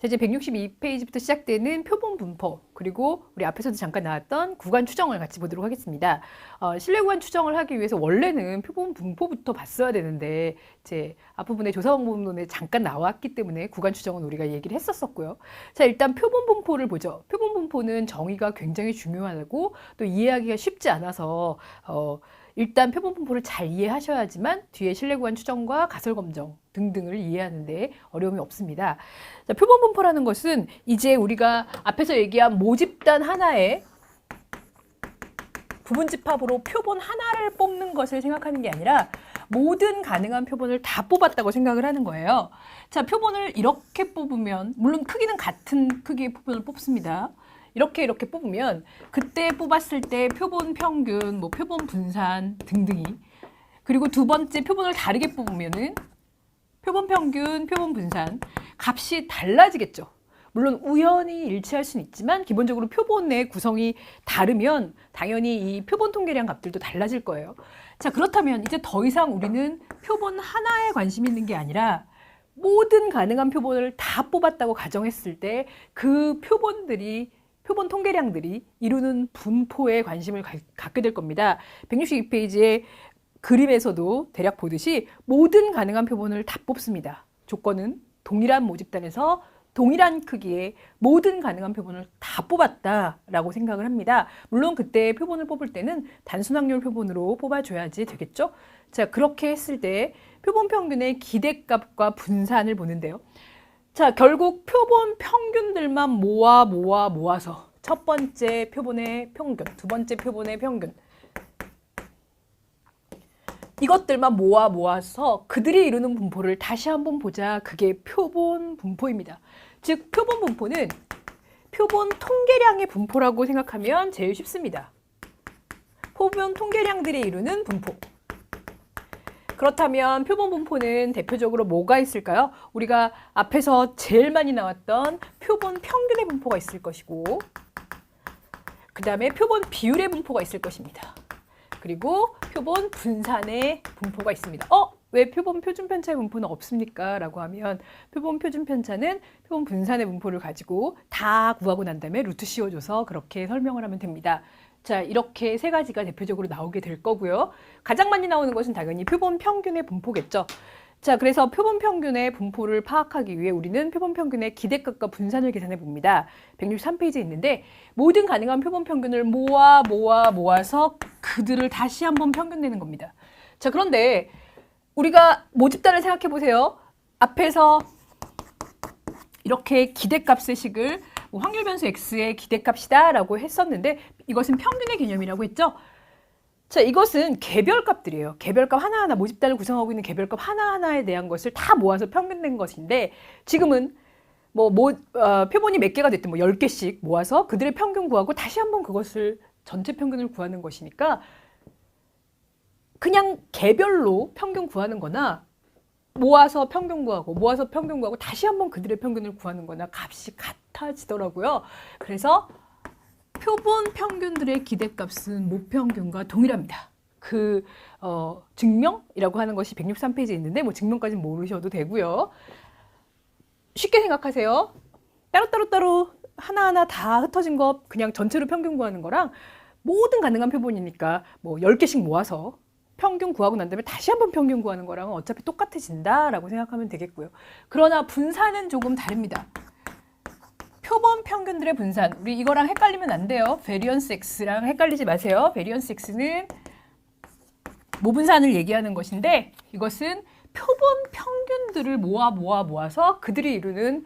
자, 이제 162페이지부터 시작되는 표본 분포, 그리고 우리 앞에서도 잠깐 나왔던 구간 추정을 같이 보도록 하겠습니다. 실내 구간 추정을 하기 위해서 원래는 표본 분포부터 봤어야 되는데 이제 앞부분에 조사방법론에 잠깐 나왔기 때문에 구간 추정은 우리가 얘기를 했었었고요. 자, 일단 표본 분포를 보죠. 표본 분포는 정의가 굉장히 중요하고 또 이해하기가 쉽지 않아서 일단 표본 분포를 잘 이해하셔야지만 뒤에 실내 구간 추정과 가설 검정 등등을 이해하는데 어려움이 없습니다. 자, 표본 분포라는 것은 이제 우리가 앞에서 얘기한 모집단 하나에 부분집합으로 표본 하나를 뽑는 것을 생각하는 게 아니라 모든 가능한 표본을 다 뽑았다고 생각을 하는 거예요. 자, 표본을 이렇게 뽑으면, 물론 크기는 같은 크기의 표본을 뽑습니다. 이렇게 뽑으면 그때 뽑았을 때 표본 평균, 뭐 표본 분산 등등이, 그리고 두 번째 표본을 다르게 뽑으면은 표본 평균, 표본 분산 값이 달라지겠죠. 물론 우연히 일치할 수는 있지만 기본적으로 표본의 구성이 다르면 당연히 이 표본 통계량 값들도 달라질 거예요. 자, 그렇다면 이제 더 이상 우리는 표본 하나에 관심 있는 게 아니라 모든 가능한 표본을 다 뽑았다고 가정했을 때 그 표본 통계량들이 이루는 분포에 관심을 갖게 될 겁니다. 162페이지에 그림에서도 대략 보듯이 모든 가능한 표본을 다 뽑습니다. 조건은 동일한 모집단에서 동일한 크기의 모든 가능한 표본을 다 뽑았다라고 생각을 합니다. 물론 그때 표본을 뽑을 때는 단순 확률 표본으로 뽑아줘야지 되겠죠? 자, 그렇게 했을 때 표본 평균의 기대값과 분산을 보는데요. 자, 결국 표본 평균들만 모아서 첫 번째 표본의 평균, 두 번째 표본의 평균, 이것들만 모아서 그들이 이루는 분포를 다시 한번 보자. 그게 표본 분포입니다. 즉, 표본 분포는 표본 통계량의 분포라고 생각하면 제일 쉽습니다. 표본 통계량들이 이루는 분포. 그렇다면 표본 분포는 대표적으로 뭐가 있을까요? 우리가 앞에서 제일 많이 나왔던 표본 평균의 분포가 있을 것이고, 그 다음에 표본 비율의 분포가 있을 것입니다. 그리고 표본 분산의 분포가 있습니다. 왜 표본 표준 편차의 분포는 없습니까? 라고 하면 표본 표준 편차는 표본 분산의 분포를 가지고 다 구하고 난 다음에 루트 씌워줘서 그렇게 설명을 하면 됩니다. 자, 이렇게 세 가지가 대표적으로 나오게 될 거고요. 가장 많이 나오는 것은 당연히 표본 평균의 분포겠죠. 자, 그래서 표본 평균의 분포를 파악하기 위해 우리는 표본 평균의 기대값과 분산을 계산해 봅니다. 163페이지에 있는데 모든 가능한 표본 평균을 모아서 그들을 다시 한번 평균 내는 겁니다. 자, 그런데 우리가 모집단을 생각해 보세요. 앞에서 이렇게 기대값의 식을 확률 변수 x의 기대값이다 라고 했었는데 이것은 평균의 개념이라고 했죠. 자, 이것은 개별값들이에요. 개별값 하나하나, 모집단을 구성하고 있는 개별값 하나하나에 대한 것을 다 모아서 평균낸 것인데 지금은 표본이 몇 개가 됐든 10개씩 모아서 그들의 평균 구하고 다시 한번 그것을 전체 평균을 구하는 것이니까 그냥 개별로 평균 구하는 거나 모아서 평균 구하고 다시 한번 그들의 평균을 구하는 거나 값이 같아지더라고요. 그래서 표본 평균들의 기대값은 모평균과 동일합니다. 증명이라고 하는 것이 163페이지에 있는데 증명까지는 모르셔도 되고요. 쉽게 생각하세요. 따로 하나하나 다 흩어진 거 그냥 전체로 평균 구하는 거랑 모든 가능한 표본이니까 10개씩 모아서 평균 구하고 난 다음에 다시 한번 평균 구하는 거랑은 어차피 똑같아진다라고 생각하면 되겠고요. 그러나 분산은 조금 다릅니다. 표본 평균들의 분산, 우리 이거랑 헷갈리면 안 돼요. 베리언스 X랑 헷갈리지 마세요. 베리언스 X는 모분산을 얘기하는 것인데 이것은 표본 평균들을 모아서 그들이 이루는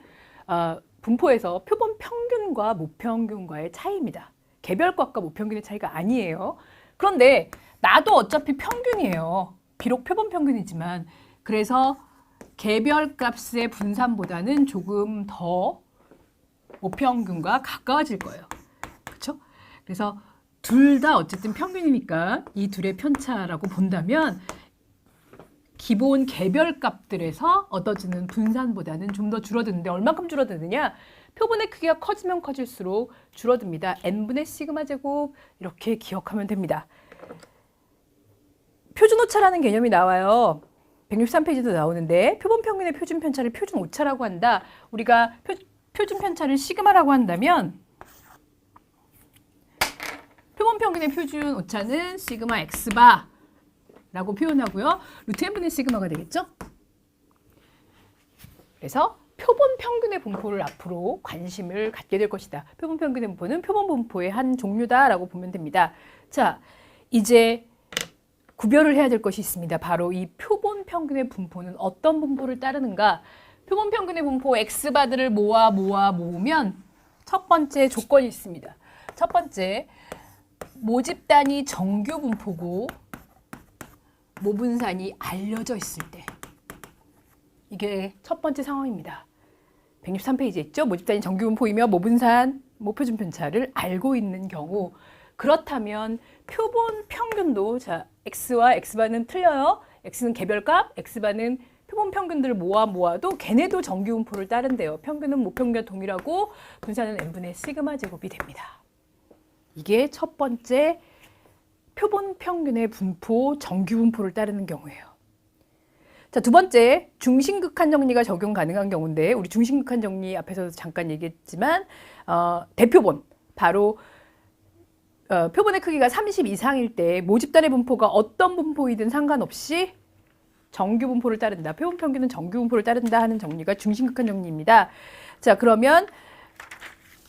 분포에서 표본 평균과 모평균과의 차이입니다. 개별값과 모평균의 차이가 아니에요. 그런데 나도 어차피 평균이에요. 비록 표본 평균이지만. 그래서 개별값의 분산보다는 조금 더 모평균과 가까워질 거예요. 그렇죠? 그래서 둘 다 어쨌든 평균이니까 이 둘의 편차라고 본다면 기본 개별값들에서 얻어지는 분산보다는 좀 더 줄어드는데 얼마큼 줄어드느냐? 표본의 크기가 커지면 커질수록 줄어듭니다. n분의 시그마 제곱 이렇게 기억하면 됩니다. 표준 오차라는 개념이 나와요. 163페이지도 나오는데 표본 평균의 표준 편차를 표준 오차라고 한다. 우리가 표준 편차를 시그마라고 한다면 표본 평균의 표준 오차는 시그마 x바라고 표현하고요. 루트 n분의 시그마가 되겠죠? 그래서 표본 평균의 분포를 앞으로 관심을 갖게 될 것이다. 표본 평균의 분포는 표본 분포의 한 종류다라고 보면 됩니다. 자, 이제 구별을 해야 될 것이 있습니다. 바로 이 표본 평균의 분포는 어떤 분포를 따르는가? 표본 평균의 분포 x바들을 모으면 첫 번째 조건이 있습니다. 첫 번째, 모집 단위 정규 분포고 모분산이 알려져 있을 때. 이게 첫 번째 상황입니다. 163페이지에 있죠. 모집 단위 정규 분포이며 모분산, 표준 편차를 알고 있는 경우. 그렇다면 표본 평균도, 자, x와 x바는 틀려요. x는 개별값, x바는 표본 평균들을 모아도 걔네도 정규 분포를 따른대요. 평균은 모평균과 동일하고 분산은 n분의 시그마 제곱이 됩니다. 이게 첫 번째 표본 평균의 분포, 정규 분포를 따르는 경우예요. 자, 두 번째, 중심극한 정리가 적용 가능한 경우인데, 우리 중심극한 정리 앞에서도 잠깐 얘기했지만 대표본, 바로 표본의 크기가 30 이상일 때 모집단의 분포가 어떤 분포이든 상관없이 정규 분포를 따른다. 표본 평균은 정규 분포를 따른다 하는 정리가 중심극한 정리입니다. 자, 그러면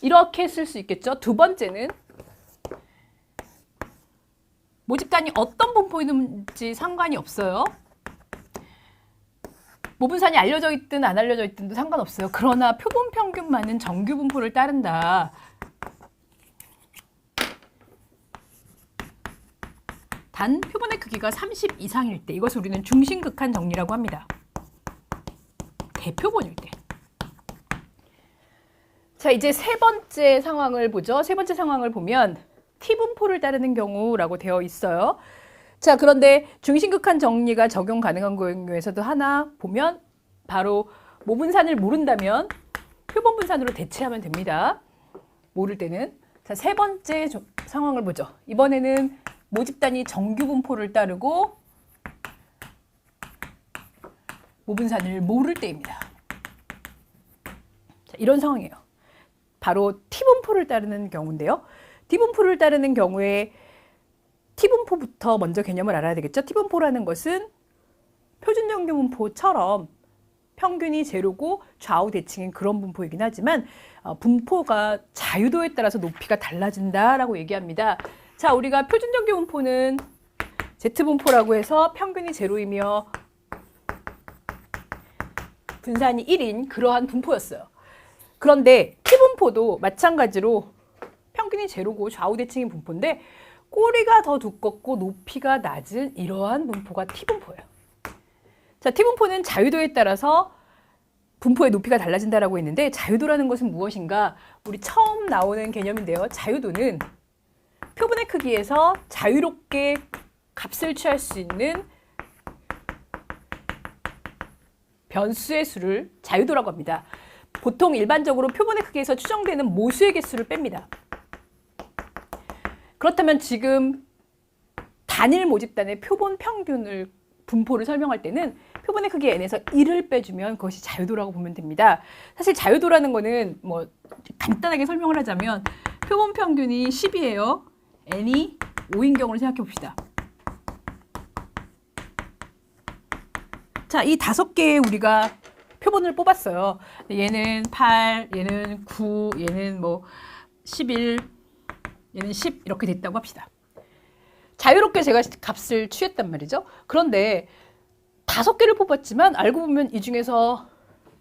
이렇게 쓸 수 있겠죠. 두 번째는 모집단이 어떤 분포이든지 상관이 없어요. 모분산이 알려져 있든 안 알려져 있든도 상관없어요. 그러나 표본 평균만은 정규 분포를 따른다. 단 표본의 크기가 30 이상일 때, 이것을 우리는 중심극한 정리라고 합니다. 대표본일 때. 자, 이제 세 번째 상황을 보죠. 세 번째 상황을 보면 T분포를 따르는 경우라고 되어 있어요. 자, 그런데 중심극한 정리가 적용 가능한 경우에서도 하나 보면 바로 모분산을 모른다면 표본 분산으로 대체하면 됩니다. 모를 때는. 자, 세 번째 상황을 보죠. 이번에는 모집단이 정규 분포를 따르고 모분산을 모를 때입니다. 자, 이런 상황이에요. 바로 T분포를 따르는 경우인데요. T분포를 따르는 경우에 T분포부터 먼저 개념을 알아야 되겠죠. T분포라는 것은 표준 정규 분포처럼 평균이 제로고 좌우 대칭인 그런 분포이긴 하지만 분포가 자유도에 따라서 높이가 달라진다라고 얘기합니다. 자, 우리가 표준 정규 분포는 Z분포라고 해서 평균이 제로이며 분산이 1인 그러한 분포였어요. 그런데 T분포도 마찬가지로 평균이 제로고 좌우 대칭인 분포인데 꼬리가 더 두껍고 높이가 낮은 이러한 분포가 T분포예요. 자, T분포는 자유도에 따라서 분포의 높이가 달라진다라고 했는데 자유도라는 것은 무엇인가? 우리 처음 나오는 개념인데요. 자유도는 표본의 크기에서 자유롭게 값을 취할 수 있는 변수의 수를 자유도라고 합니다. 보통 일반적으로 표본의 크기에서 추정되는 모수의 개수를 뺍니다. 그렇다면 지금 단일 모집단의 표본 평균을 분포를 설명할 때는 표본의 크기 n에서 1을 빼주면 그것이 자유도라고 보면 됩니다. 사실 자유도라는 거는 뭐 간단하게 설명을 하자면 표본 평균이 10이에요. n이 5인 경우를 생각해 봅시다. 자, 이 5개의 우리가 표본을 뽑았어요. 얘는 8, 얘는 9, 얘는 뭐 11, 얘는 10 이렇게 됐다고 합시다. 자유롭게 제가 값을 취했단 말이죠. 그런데 5개를 뽑았지만 알고 보면 이 중에서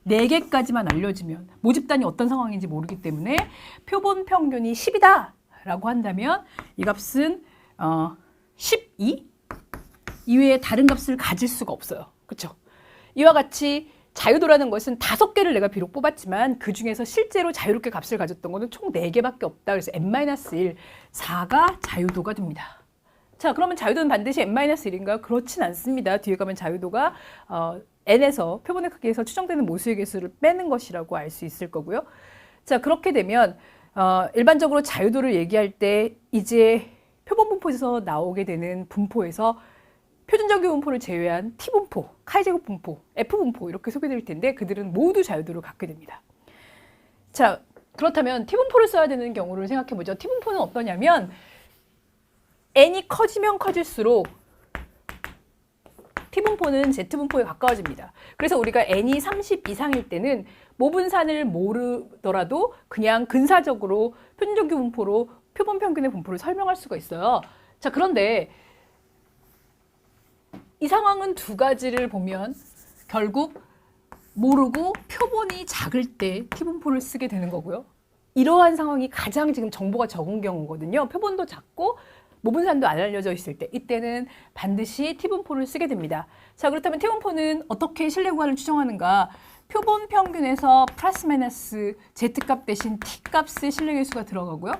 4개까지만 알려지면 모집단이 어떤 상황인지 모르기 때문에 표본 평균이 10이다 라고 한다면 이 값은 12 이외에 다른 값을 가질 수가 없어요. 그렇죠? 이와 같이 자유도라는 것은 5개를 내가 비록 뽑았지만 그 중에서 실제로 자유롭게 값을 가졌던 것은 총 4개밖에 없다. 그래서 n-1, 4가 자유도가 됩니다. 자, 그러면 자유도는 반드시 n-1인가요? 그렇진 않습니다. 뒤에 가면 자유도가 n에서 표본의 크기에서 추정되는 모수의 개수를 빼는 것이라고 알 수 있을 거고요. 자, 그렇게 되면 일반적으로 자유도를 얘기할 때 이제 표본 분포에서 나오게 되는 분포에서 표준정규 분포를 제외한 T분포, 카이제곱 분포, F분포 이렇게 소개될 텐데 그들은 모두 자유도를 갖게 됩니다. 자, 그렇다면 T분포를 써야 되는 경우를 생각해보죠. T분포는 어떠냐면 n이 커지면 커질수록 T분포는 Z분포에 가까워집니다. 그래서 우리가 n이 30 이상일 때는 모분산을 모르더라도 그냥 근사적으로 표준정규 분포로 표본 평균의 분포를 설명할 수가 있어요. 자, 그런데 이 상황은 두 가지를 보면 결국 모르고 표본이 작을 때 T분포를 쓰게 되는 거고요. 이러한 상황이 가장 지금 정보가 적은 경우거든요. 표본도 작고 모분산도 안 알려져 있을 때, 이때는 반드시 T분포를 쓰게 됩니다. 자, 그렇다면 T분포는 어떻게 신뢰 구간을 추정하는가? 표본 평균에서 플러스 마이너스 Z값 대신 T값의 신뢰 계수가 들어가고요.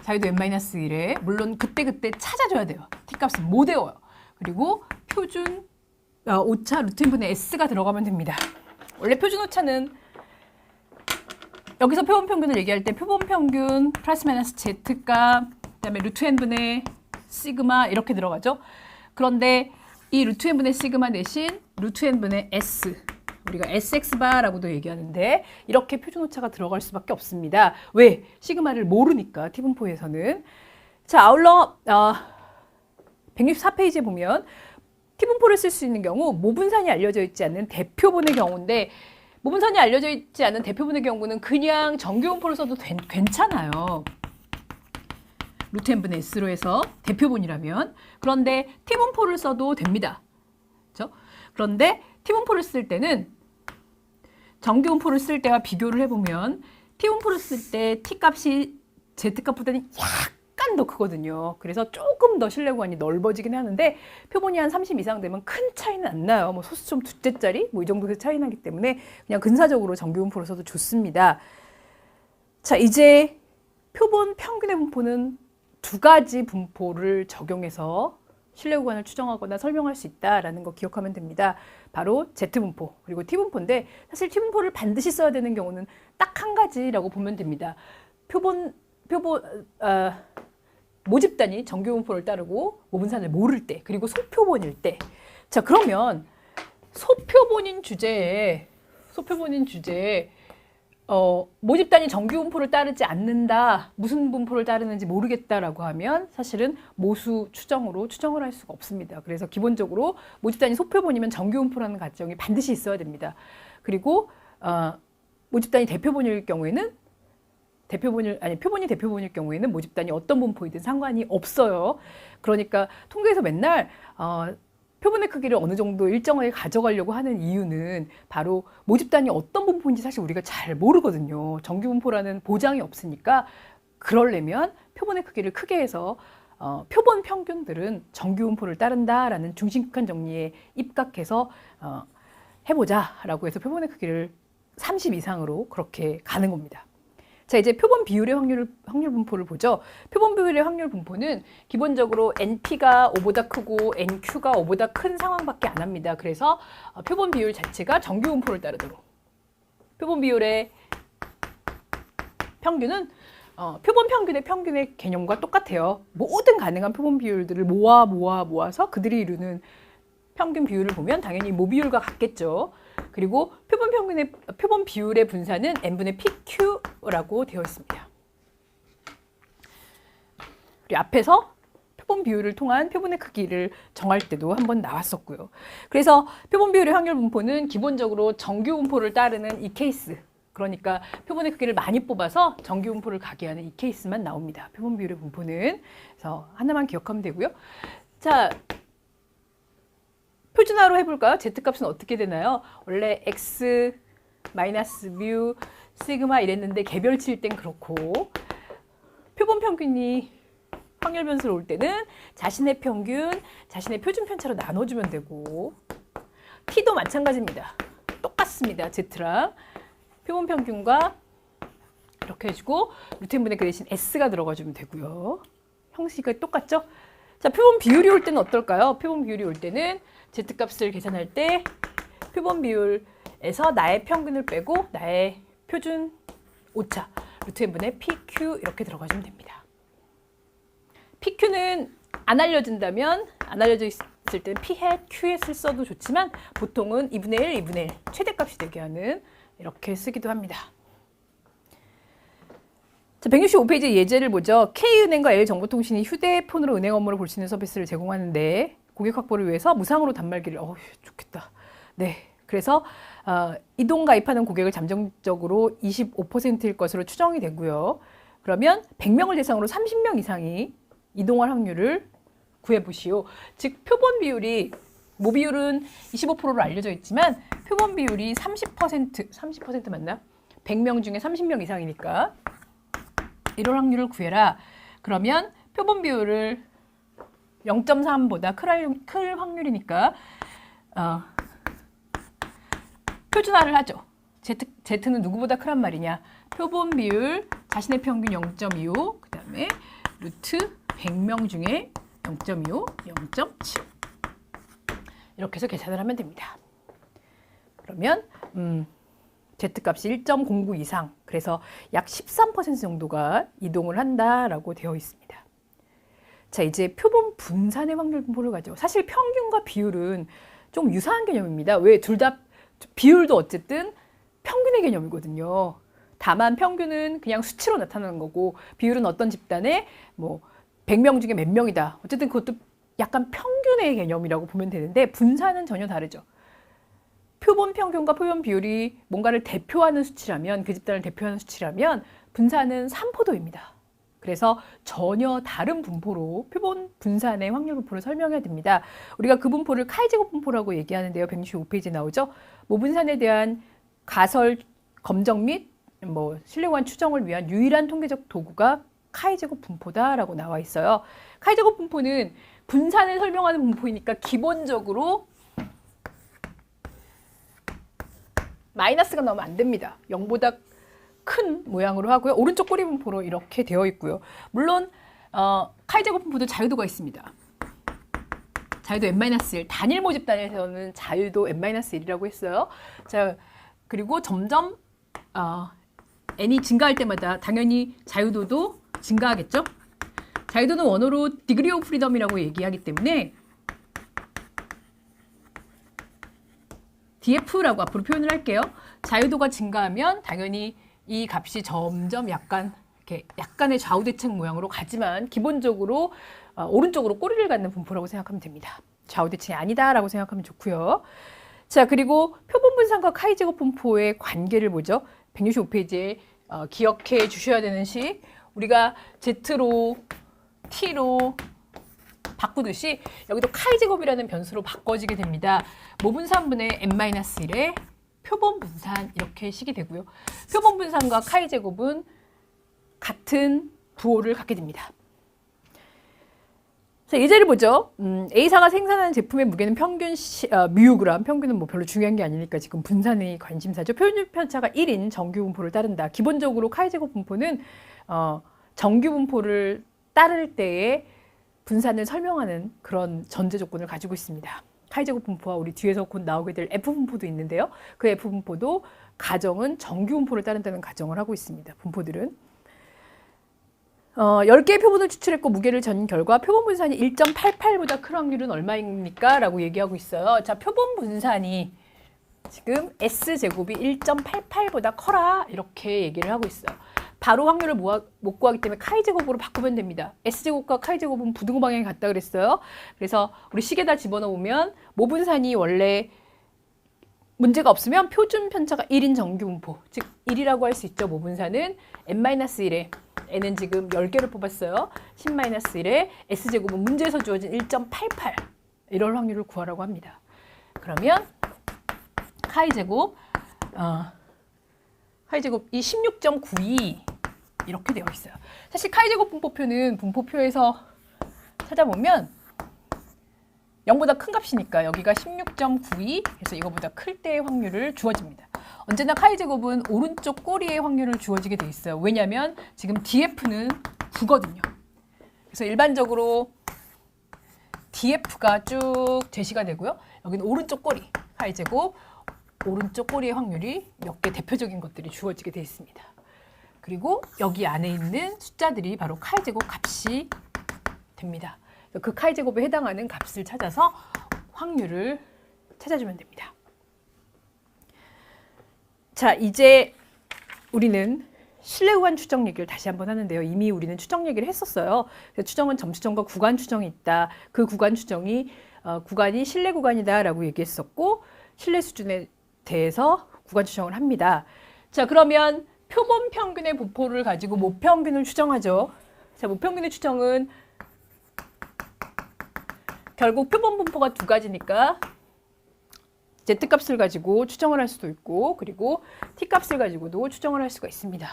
자유도 n-1에 물론 그때그때 찾아줘야 돼요. T값은 못 외워요. 그리고 표준 오차 루트 n분의 S가 들어가면 됩니다. 원래 표준 오차는 여기서 표본 평균을 얘기할 때 표본 평균 플러스 마이너스 Z값 그다음에 루트 n분의 시그마 이렇게 들어가죠. 그런데 이 루트 n분의 시그마 대신 루트 n분의 S, 우리가 SX바라고도 얘기하는데 이렇게 표준 오차가 들어갈 수밖에 없습니다. 왜? 시그마를 모르니까 T분포에서는. 자, 아울러 164페이지에 보면 T분포를 쓸 수 있는 경우 모분산이 알려져 있지 않는 대표본의 경우인데, 모분산이 알려져 있지 않은 대표본의 경우는 그냥 정규분포를 써도 괜찮아요. 루트 n분의 S로 해서 대표본이라면. 그런데 T분포를 써도 됩니다. 그렇죠? 그런데 T분포를 쓸 때는 정규분포를 쓸 때와 비교를 해보면 T분포를 쓸 때 T값이 Z값보다는 약간 더 크거든요. 그래서 조금 더 신뢰 구간이 넓어지긴 하는데 표본이 한 30 이상 되면 큰 차이는 안 나요. 뭐 소수점 두째짜리 뭐 이 정도의 차이 나기 때문에 그냥 근사적으로 정규분포를 써도 좋습니다. 자, 이제 표본 평균의 분포는 두 가지 분포를 적용해서 신뢰 구간을 추정하거나 설명할 수 있다라는 거 기억하면 됩니다. 바로 Z분포 그리고 T분포인데, 사실 T분포를 반드시 써야 되는 경우는 딱 한 가지라고 보면 됩니다. 모집단이 정규분포를 따르고 모분산을 모를 때, 그리고 소표본일 때. 자, 그러면 소표본인 주제에 모집단이 정규분포를 따르지 않는다, 무슨 분포를 따르는지 모르겠다라고 하면 사실은 모수 추정으로 추정을 할 수가 없습니다. 그래서 기본적으로 모집단이 소표본이면 정규분포라는 가정이 반드시 있어야 됩니다. 그리고 모집단이 대표본일 경우에는 표본이 대표본일 경우에는 모집단이 어떤 분포이든 상관이 없어요. 그러니까 통계에서 맨날 표본의 크기를 어느 정도 일정하게 가져가려고 하는 이유는 바로 모집단이 어떤 분포인지 사실 우리가 잘 모르거든요. 정규분포라는 보장이 없으니까. 그러려면 표본의 크기를 크게 해서 표본 평균들은 정규분포를 따른다라는 중심극한 정리에 입각해서 해보자라고 해서 표본의 크기를 30 이상으로 그렇게 가는 겁니다. 자, 이제 표본 비율의 확률 분포를 보죠. 표본 비율의 확률 분포는 기본적으로 NP가 5보다 크고 NQ가 5보다 큰 상황밖에 안 합니다. 그래서 표본 비율 자체가 정규 분포를 따르도록. 표본 비율의 평균은 표본 평균의 개념과 똑같아요. 모든 가능한 표본 비율들을 모아서 그들이 이루는 평균 비율을 보면 당연히 모비율과 같겠죠. 그리고 표본 비율의 분산은 n분의 PQ라고 되어 있습니다. 우리 앞에서 표본 비율을 통한 표본의 크기를 정할 때도 한번 나왔었고요. 그래서 표본 비율의 확률 분포는 기본적으로 정규 분포를 따르는 이 케이스, 그러니까 표본의 크기를 많이 뽑아서 정규 분포를 가게 하는 이 케이스만 나옵니다. 표본 비율의 분포는. 그래서 하나만 기억하면 되고요. 자, 표준화로 해볼까요? Z값은 어떻게 되나요? 원래 X, 마이너스 뮤, 시그마 이랬는데 개별치일 땐 그렇고, 표본 평균이 확률 변수로 올 때는 자신의 평균, 자신의 표준 편차로 나눠주면 되고, T도 마찬가지입니다. 똑같습니다. Z랑 표본 평균과 이렇게 해주고 루트 n분의 그 대신 S가 들어가주면 되고요. 형식이 똑같죠? 자, 표본 비율이 올 때는 어떨까요? 표본 비율이 올 때는 Z값을 계산할 때 표본 비율에서 나의 평균을 빼고 나의 표준 오차 루트 n분의 PQ 이렇게 들어가주면 됩니다. PQ는 안 알려진다면, 안 알려져 있을 때는 P hat, Q hat을 써도 좋지만 보통은 2분의 1, 2분의 1 최대값이 되게 하는 이렇게 쓰기도 합니다. 자, 165페이지 예제를 보죠. K은행과 L정보통신이 휴대폰으로 은행 업무를 볼 수 있는 서비스를 제공하는데 고객 확보를 위해서 무상으로 단말기를 좋겠다. 네. 그래서 이동 가입하는 고객을 잠정적으로 25%일 것으로 추정이 되고요. 그러면 100명을 대상으로 30명 이상이 이동할 확률을 구해보시오. 즉 표본 비율이 모비율은 25%로 알려져 있지만 표본 비율이 30% 맞나? 100명 중에 30명 이상이니까 이럴 확률을 구해라. 그러면 표본 비율을 0.3보다 클 확률이니까 표준화를 하죠. Z는 누구보다 크란 말이냐. 표본 비율 자신의 평균 0.25, 그 다음에 루트 100명 중에 0.25, 0.7 이렇게 해서 계산을 하면 됩니다. 그러면 Z값이 1.09 이상, 그래서 약 13% 정도가 이동을 한다라고 되어 있습니다. 자, 이제 표본 분산의 확률 분포를 가죠. 사실 평균과 비율은 좀 유사한 개념입니다. 왜? 둘 다 비율도 어쨌든 평균의 개념이거든요. 다만 평균은 그냥 수치로 나타나는 거고 비율은 어떤 집단에 뭐 100명 중에 몇 명이다. 어쨌든 그것도 약간 평균의 개념이라고 보면 되는데 분산은 전혀 다르죠. 표본 평균과 표본 비율이 뭔가를 대표하는 수치라면, 그 집단을 대표하는 수치라면 분산은 산포도입니다. 그래서 전혀 다른 분포로 표본 분산의 확률 분포를 설명해야 됩니다. 우리가 그 분포를 카이제곱 분포라고 얘기하는데요. 165페이지에 나오죠. 모분산에 대한 가설 검정 및 신뢰관 추정을 위한 유일한 통계적 도구가 카이제곱 분포다라고 나와 있어요. 카이제곱 분포는 분산을 설명하는 분포이니까 기본적으로 마이너스가 나오면 안 됩니다. 0보다 큰 모양으로 하고요. 오른쪽 꼬리 분포로 이렇게 되어 있고요. 물론 카이제곱 분포도 자유도가 있습니다. 자유도 n-1, 단일 모집단에서는 자유도 n-1이라고 했어요. 자, 그리고 점점 n이 증가할 때마다 당연히 자유도도 증가하겠죠. 자유도는 원어로 degree of freedom이라고 얘기하기 때문에 df라고 앞으로 표현을 할게요. 자유도가 증가하면 당연히 이 값이 점점 약간의 좌우대称모양으로 가지만 기본적으로 오른쪽으로 꼬리를 갖는 분포라고 생각하면 됩니다. 좌우대칭이 아니다라고 생각하면 좋고요. 자, 그리고 표본 분산과 카이제곱 분포의 관계를 보죠. 165페이지에 기억해 주셔야 되는 식. 우리가 Z로 T로 바꾸듯이 여기도 카이제곱이라는 변수로 바꿔지게 됩니다. 모분산분의 n-1의 표본 분산 이렇게 식이 되고요. 표본 분산과 카이제곱은 같은 부호를 갖게 됩니다. 자, 예제를 보죠. A사가 생산하는 제품의 무게는 평균 μg, 평균은 별로 중요한 게 아니니까 지금 분산의 관심사죠. 표준 편차가 1인 정규 분포를 따른다. 기본적으로 카이제곱 분포는 정규 분포를 따를 때의 분산을 설명하는 그런 전제 조건을 가지고 있습니다. 카이제곱 분포와 우리 뒤에서 곧 나오게 될 F분포도 있는데요. 그 F분포도 가정은 정규 분포를 따른다는 가정을 하고 있습니다. 분포들은. 10개의 표본을 추출했고 무게를 전 결과 표본 분산이 1.88보다 큰 확률은 얼마입니까? 라고 얘기하고 있어요. 자, 표본 분산이 지금 S제곱이 1.88보다 커라 이렇게 얘기를 하고 있어요. 바로 확률을 못 구하기 때문에 카이제곱으로 바꾸면 됩니다. S제곱과 카이제곱은 부등호 방향이 같다 그랬어요. 그래서 우리 식에다 집어넣으면 모분산이 원래 문제가 없으면 표준 편차가 1인 정규 분포, 즉 1이라고 할 수 있죠. 모분산은 n-1에 n은 지금 10개를 뽑았어요. 10-1에 S제곱은 문제에서 주어진 1.88 이럴 확률을 구하라고 합니다. 그러면 카이제곱 카이제곱이 16.92 이렇게 되어 있어요. 사실 카이제곱 분포표는 분포표에서 찾아보면 0보다 큰 값이니까 여기가 16.92 그래서 이거보다 클 때의 확률을 주어집니다. 언제나 카이제곱은 오른쪽 꼬리의 확률을 주어지게 돼 있어요. 왜냐하면 지금 DF는 9거든요. 그래서 일반적으로 DF가 쭉 제시가 되고요. 여기는 오른쪽 꼬리 카이제곱 오른쪽 꼬리의 확률이 몇 개 대표적인 것들이 주어지게 되어 있습니다. 그리고 여기 안에 있는 숫자들이 바로 카이제곱 값이 됩니다. 그 카이제곱에 해당하는 값을 찾아서 확률을 찾아주면 됩니다. 자, 이제 우리는 실내 구간 추정 얘기를 다시 한번 하는데요. 이미 우리는 추정 얘기를 했었어요. 추정은 점추정과 구간 추정이 있다. 그 구간 추정이 구간이 실내 구간이다라고 얘기했었고 실내 수준에 대해서 구간 추정을 합니다. 자, 그러면 표본 평균의 분포를 가지고 모평균을 추정하죠. 자, 모평균의 추정은 결국 표본 분포가 두 가지니까 Z값을 가지고 추정을 할 수도 있고 그리고 T값을 가지고도 추정을 할 수가 있습니다.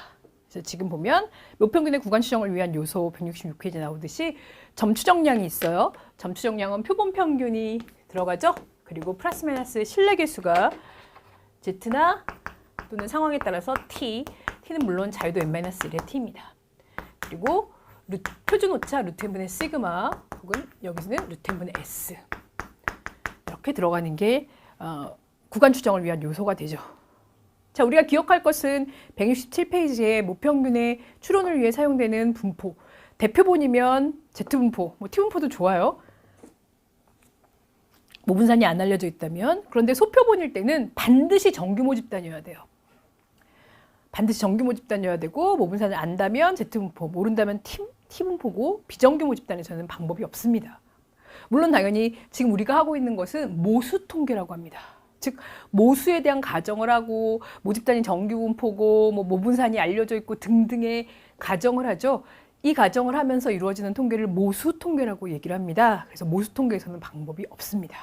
그래서 지금 보면 모평균의 구간 추정을 위한 요소 166페이지에 나오듯이 점 추정량이 있어요. 점 추정량은 표본 평균이 들어가죠. 그리고 플러스 마이너스 실내 개수가 Z나 또는 상황에 따라서 T, T는 물론 자유도 n-1의 T입니다. 그리고 표준 오차 루트 n분의 시그마 혹은 여기서는 루트 n분의 S 이렇게 들어가는 게 구간 추정을 위한 요소가 되죠. 자, 우리가 기억할 것은 167페이지에 모평균의 추론을 위해 사용되는 분포. 대표본이면 Z분포, T분포도 좋아요. 모분산이 안 알려져 있다면. 그런데 소표본일 때는 반드시 정규 모집단이어야 돼요. 반드시 정규 모집단이어야 되고 모분산을 안다면 Z분포, 모른다면 T분포고 비정규 모집단에서는 방법이 없습니다. 물론 당연히 지금 우리가 하고 있는 것은 모수 통계라고 합니다. 즉 모수에 대한 가정을 하고 모집단이 정규분포고 모분산이 알려져 있고 등등의 가정을 하죠. 이 가정을 하면서 이루어지는 통계를 모수 통계라고 얘기를 합니다. 그래서 모수 통계에서는 방법이 없습니다.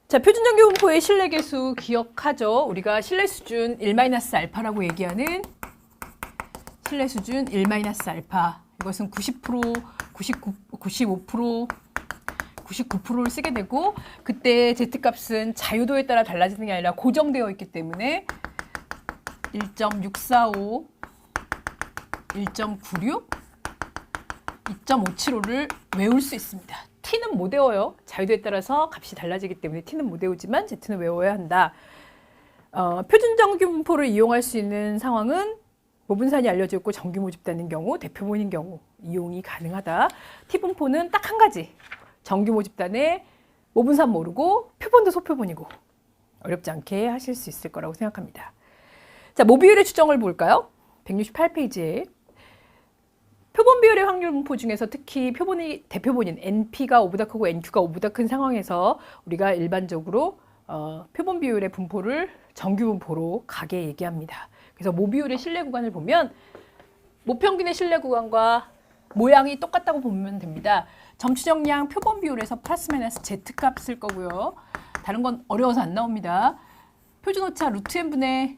자, 표준정규분포의 실내 개수 기억하죠. 우리가 실내 수준 1-알파라고 얘기하는 실내 수준 1-알파. 이것은 90%, 99, 95%, 99%를 쓰게 되고 그때 Z값은 자유도에 따라 달라지는 게 아니라 고정되어 있기 때문에 1.645, 1.96, 2.575를 외울 수 있습니다. T는 못 외워요. 자유도에 따라서 값이 달라지기 때문에 T는 못 외우지만 Z는 외워야 한다. 표준정규분포를 이용할 수 있는 상황은 모분산이 알려져 있고 정규 모집단인 경우, 대표본인 경우 이용이 가능하다. T분포는 딱 한 가지. 정규 모집단에 모분산 모르고 표본도 소표본이고 어렵지 않게 하실 수 있을 거라고 생각합니다. 자, 모비율의 추정을 볼까요? 168페이지에 표본 비율의 확률 분포 중에서 특히 표본이 대표본인 NP가 5보다 크고 NQ가 5보다 큰 상황에서 우리가 일반적으로 표본 비율의 분포를 정규 분포로 가게 얘기합니다. 그래서 모비율의 실내 구간을 보면 모평균의 실내 구간과 모양이 똑같다고 보면 됩니다. 점추정량 표본 비율에서 플러스 마이너스 Z값 쓸 거고요. 다른 건 어려워서 안 나옵니다. 표준오차 루트 n분의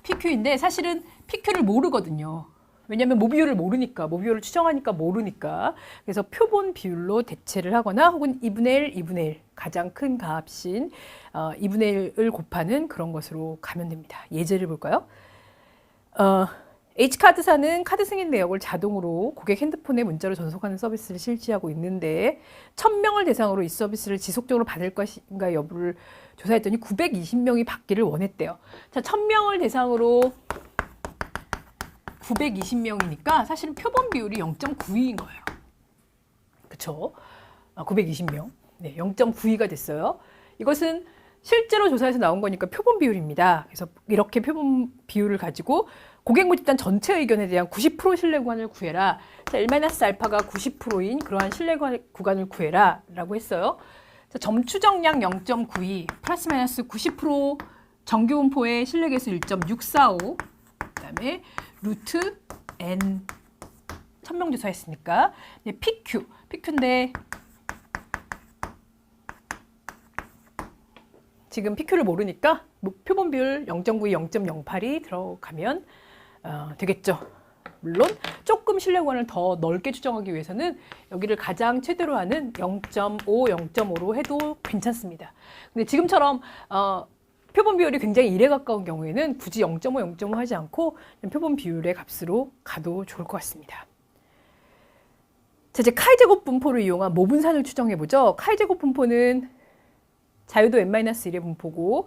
PQ인데 사실은 PQ를 모르거든요. 왜냐하면 모비율을 모르니까, 모비율을 추정하니까 모르니까. 그래서 표본 비율로 대체를 하거나 혹은 2분의 1, 2분의 1 가장 큰 값인 2분의 1을 곱하는 그런 것으로 가면 됩니다. 예제를 볼까요? H카드사는 카드 승인 내역을 자동으로 고객 핸드폰에 문자로 전송하는 서비스를 실시하고 있는데 1000명을 대상으로 이 서비스를 지속적으로 받을 것인가 여부를 조사했더니 920명이 받기를 원했대요. 자, 1000명을 대상으로 920명이니까 사실은 표본 비율이 0.92인 거예요. 그쵸? 920명. 네, 0.92가 됐어요. 이것은 실제로 조사에서 나온 거니까 표본 비율입니다. 그래서 이렇게 표본 비율을 가지고 고객 모집단 전체 의견에 대한 90% 신뢰 구간을 구해라. 자, 1-알파가 90%인 그러한 신뢰 구간을 구해라 라고 했어요. 자, 점추정량 0.92 플러스 마이너스 90% 정규분포의 신뢰 개수 1.645 그다음에 루트 n 1000명 조사했으니까 PQ인데 지금 PQ를 모르니까 표본 비율 0.92, 0.08이 들어가면 되겠죠. 물론 조금 신뢰 구간을 더 넓게 추정하기 위해서는 여기를 가장 최대로 하는 0.5, 0.5로 해도 괜찮습니다. 근데 지금처럼 표본 비율이 굉장히 1에 가까운 경우에는 굳이 0.5, 0.5 하지 않고 표본 비율의 값으로 가도 좋을 것 같습니다. 자, 이제 카이제곱 분포를 이용한 모분산을 추정해보죠. 카이제곱 분포는 자유도 n-1의 분포고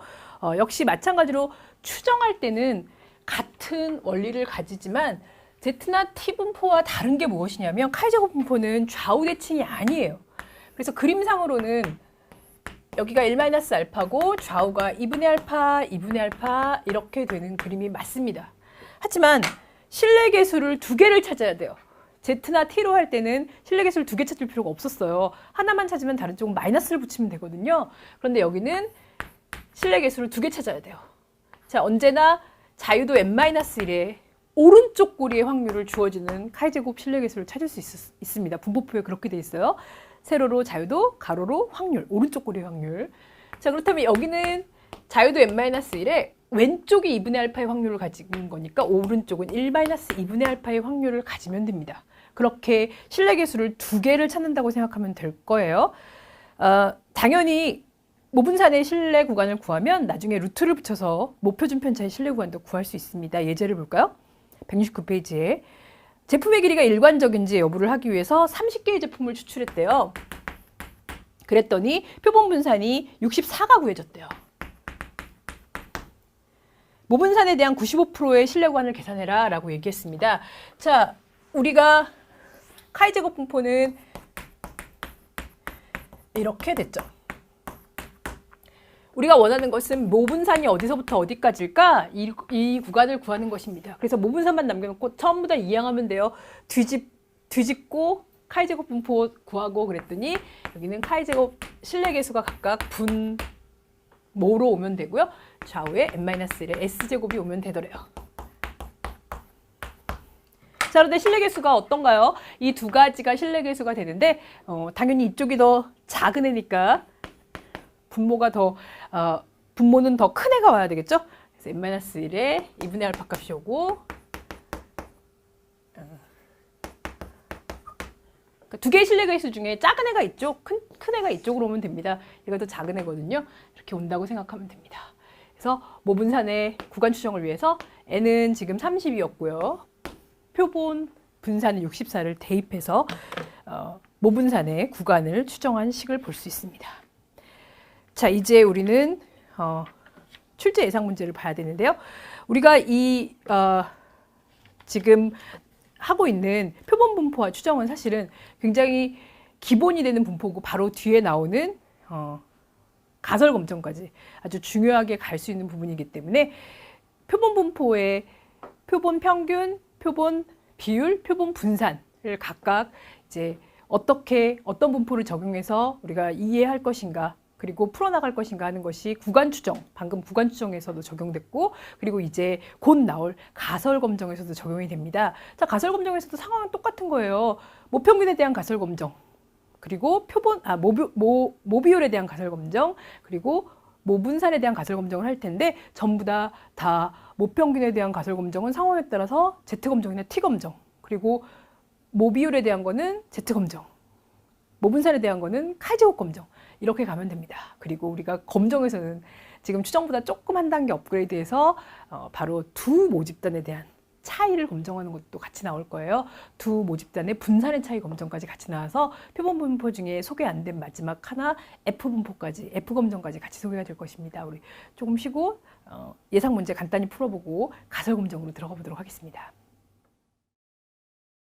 역시 마찬가지로 추정할 때는 같은 원리를 가지지만 Z나 T 분포와 다른 게 무엇이냐면 카이제곱 분포는 좌우 대칭이 아니에요. 그래서 그림상으로는 여기가 1-알파고 좌우가 2분의 알파, 2분의 알파 이렇게 되는 그림이 맞습니다. 하지만 실내계수를 두 개를 찾아야 돼요. Z나 T로 할 때는 실내계수를 두 개 찾을 필요가 없었어요. 하나만 찾으면 다른 쪽은 마이너스를 붙이면 되거든요. 그런데 여기는 실내계수를 두 개 찾아야 돼요. 자, 언제나 자유도 n-1에 오른쪽 고리의 확률을 주어지는 카이제곱 실내계수를 찾을 수 있습니다. 분포표에 그렇게 돼 있어요. 세로로 자유도, 가로로 확률, 오른쪽 고리의 확률. 자, 그렇다면 여기는 자유도 n-1에 왼쪽이 2분의 알파의 확률을 가진 거니까 오른쪽은 1-2분의 알파의 확률을 가지면 됩니다. 그렇게 실내계수를 두 개를 찾는다고 생각하면 될 거예요. 당연히 모분산의 실내 구간을 구하면 나중에 루트를 붙여서 목표준 편차의 실내 구간도 구할 수 있습니다. 예제를 볼까요? 169페이지에 제품의 길이가 일관적인지 여부를 하기 위해서 30개의 제품을 추출했대요. 그랬더니 표본 분산이 64가 구해졌대요. 모분산에 대한 95%의 실내 구간을 계산해라 라고 얘기했습니다. 자, 우리가 카이제곱 분포는 이렇게 됐죠. 우리가 원하는 것은 모분산이 어디서부터 어디까지일까? 이 구간을 구하는 것입니다. 그래서 모분산만 남겨놓고 전부 다 이항하면 돼요. 뒤집고 카이제곱 분포 구하고 그랬더니 여기는 카이제곱 실내계수가 각각 분모로 오면 되고요. 좌우에 n-1의 s제곱이 오면 되더래요. 자, 그런데 실내계수가 어떤가요? 이 두 가지가 실내계수가 되는데 당연히 이쪽이 더 작은 애니까 분모는 더 큰 애가 와야 되겠죠? 그래서 n-1에 2분의 알파 값이 오고 두 개의 실내계수 중에 작은 애가 이쪽, 큰 애가 이쪽으로 오면 됩니다. 얘가 더 작은 애거든요. 이렇게 온다고 생각하면 됩니다. 그래서 모분산의 구간 추정을 위해서 n은 지금 30이었고요. 표본 분산은 64를 대입해서 모분산의 구간을 추정한 식을 볼 수 있습니다. 자, 이제 우리는 출제 예상 문제를 봐야 되는데요. 우리가 지금 하고 있는 표본 분포와 추정은 사실은 굉장히 기본이 되는 분포고 바로 뒤에 나오는 가설 검정까지 아주 중요하게 갈 수 있는 부분이기 때문에 표본 분포의 표본 평균, 표본 비율, 표본 분산을 각각 이제 어떤 분포를 적용해서 우리가 이해할 것인가 그리고 풀어나갈 것인가 하는 것이 구간 추정, 방금 구간 추정에서도 적용됐고 그리고 이제 곧 나올 가설 검정에서도 적용이 됩니다. 자, 가설 검정에서도 상황은 똑같은 거예요. 모평균에 대한 가설 검정, 그리고 모비율에 대한 가설 검정, 그리고 모분산에 대한 가설 검정을 할 텐데 전부 다 모평균에 대한 가설 검정은 상황에 따라서 Z 검정이나 T 검정, 그리고 모비율에 대한 거는 Z 검정, 모분산에 대한 거는 카이제곱 검정 이렇게 가면 됩니다. 그리고 우리가 검정에서는 지금 추정보다 조금 한 단계 업그레이드해서 바로 두 모집단에 대한 차이를 검정하는 것도 같이 나올 거예요. 두 모집단의 분산의 차이 검정까지 같이 나와서 표본 분포 중에 소개 안 된 마지막 하나 F 분포까지, F 검정까지 같이 소개가 될 것입니다. 우리 조금 쉬고 예상 문제 간단히 풀어보고 가설 검정으로 들어가 보도록 하겠습니다.